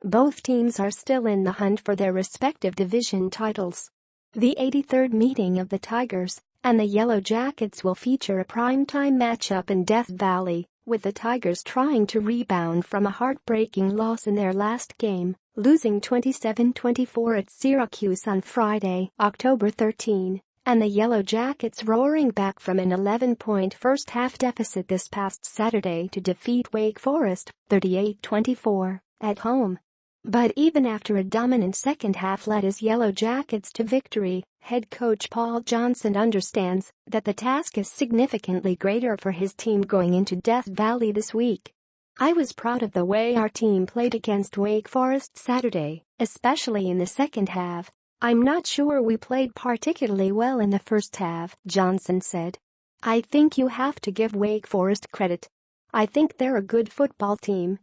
Both teams are still in the hunt for their respective division titles. The 83rd meeting of the Tigers and the Yellow Jackets will feature a primetime matchup in Death Valley, with the Tigers trying to rebound from a heartbreaking loss in their last game, losing 27-24 at Syracuse on Friday, October 13, and the Yellow Jackets roaring back from an 11-point first-half deficit this past Saturday to defeat Wake Forest, 38-24, at home. But even after a dominant second half led his Yellow Jackets to victory, head coach Paul Johnson understands that the task is significantly greater for his team going into Death Valley this week. "I was proud of the way our team played against Wake Forest Saturday, especially in the second half. I'm not sure we played particularly well in the first half," Johnson said. "I think you have to give Wake Forest credit. I think they're a good football team.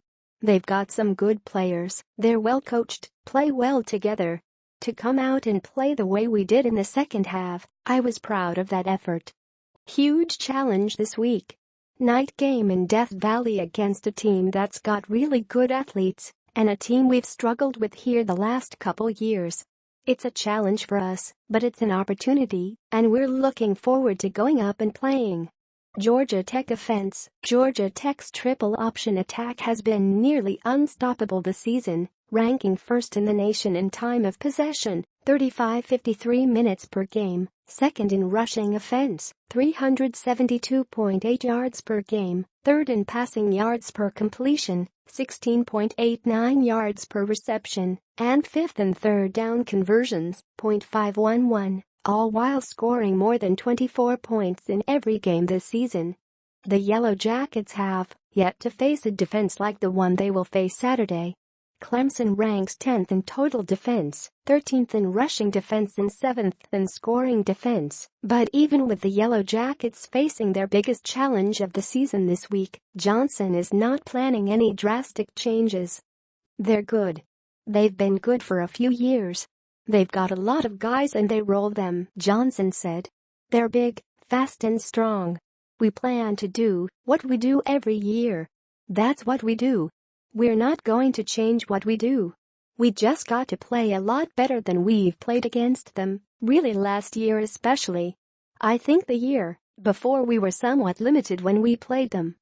They've got some good players, they're well coached, play well together. To come out and play the way we did in the second half, I was proud of that effort." Huge challenge this week. Night game in Death Valley against a team that's got really good athletes and a team we've struggled with here the last couple years. It's a challenge for us, but it's an opportunity, and we're looking forward to going up and playing. Georgia Tech offense. Georgia Tech's triple option attack has been nearly unstoppable this season, ranking first in the nation in time of possession, 35.53 minutes per game, second in rushing offense, 372.8 yards per game, third in passing yards per completion, 16.89 yards per reception, and fifth in third down conversions, .511. All while scoring more than 24 points in every game this season. The Yellow Jackets have yet to face a defense like the one they will face Saturday. Clemson ranks 10th in total defense, 13th in rushing defense and 7th in scoring defense, but even with the Yellow Jackets facing their biggest challenge of the season this week, Johnson is not planning any drastic changes. "They're good. They've been good for a few years. They've got a lot of guys and they roll them," Johnson said. "They're big, fast and strong. We plan to do what we do every year. That's what we do. We're not going to change what we do. We just got to play a lot better than we've played against them, really last year especially. I think the year before we were somewhat limited when we played them.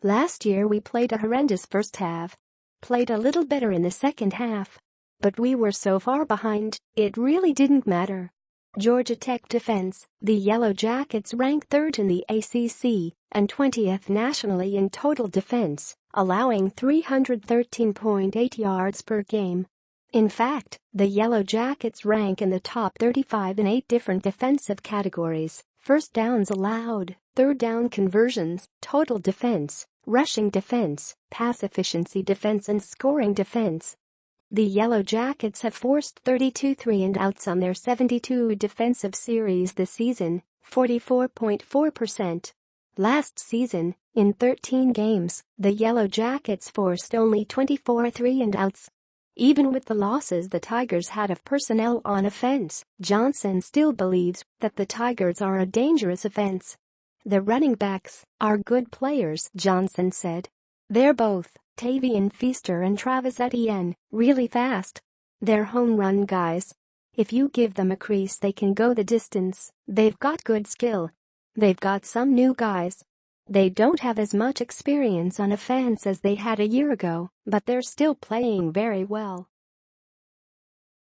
Last year we played a horrendous first half. Played a little better in the second half. But we were so far behind, it really didn't matter." Georgia Tech defense. The Yellow Jackets rank third in the ACC and 20th nationally in total defense, allowing 313.8 yards per game. In fact, the Yellow Jackets rank in the top 35 in 8 different defensive categories: first downs allowed, third down conversions, total defense, rushing defense, pass efficiency defense and scoring defense. The Yellow Jackets have forced 32 three-and-outs on their 72 defensive series this season, 44.4%. Last season, in 13 games, the Yellow Jackets forced only 24 three-and-outs. Even with the losses the Tigers had of personnel on offense, Johnson still believes that the Tigers are a dangerous offense. "The running backs are good players," Johnson said. "They're both, Tavian Feaster and Travis Etienne, really fast. They're home run guys. If you give them a crease they can go the distance. They've got good skill. They've got some new guys. They don't have as much experience on offense as they had a year ago, but they're still playing very well.